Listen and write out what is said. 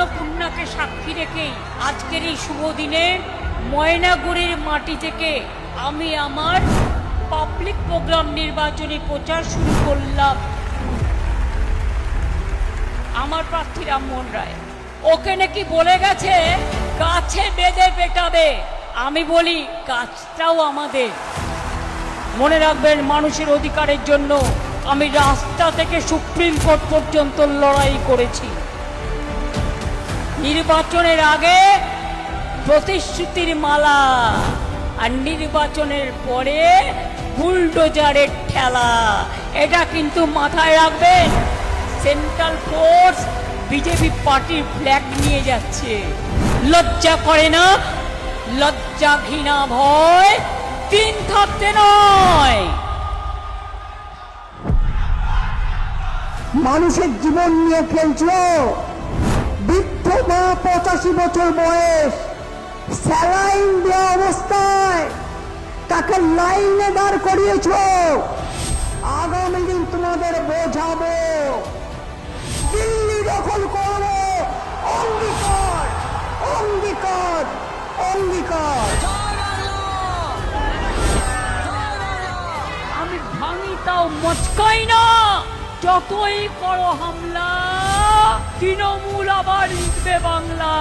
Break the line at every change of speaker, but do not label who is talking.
অন্নপূর্ণাকে সাক্ষী রেখেই আজকের এই শুভ দিনে ময়নাগুড়ির মাটি থেকে আমি আমার পাবলিক প্রোগ্রাম নির্বাচনী প্রচার শুরু করলাম। আমার প্রার্থী রামমোহন রায়, ওকে নাকি বলে গেছে গাছে বেঁধে পেটাবে। আমি বলি গাছটাও আমাদের। মনে রাখবেন, মানুষের অধিকারের জন্য আমি রাস্তা থেকে সুপ্রিম কোর্ট পর্যন্ত লড়াই করেছি। নির্বাচনের আগে প্রতিশ্রুতির মালা, আর নির্বাচনের পরে বুলডোজারের ঠেলা। এটা কিন্তু মাথায় রাখবেন। সেন্ট্রাল ফোর্স বিজেপি পার্টির ফ্ল্যাগ নিয়ে যাচ্ছে। লজ্জা করে না? লজ্জা, ঘৃণা, ভয় তিন থাকতে নয়।
মানুষের জীবন নিয়ে খেলছো। বৃদ্ধ মা 85 বছর বয়স, স্যালাইন দেওয়া অবস্থায় তাকে লাইনে দাঁড় করিয়েছ। আগামী দিন তোমাদের বোঝাবো, দিল্লি দখল করবো। অঙ্গীকার, অঙ্গীকার, অঙ্গীকার।
আমি ভাঙি তাও মচকাই না। যতই করো হামলা, তৃণমূল আবার উঠবে বাংলা।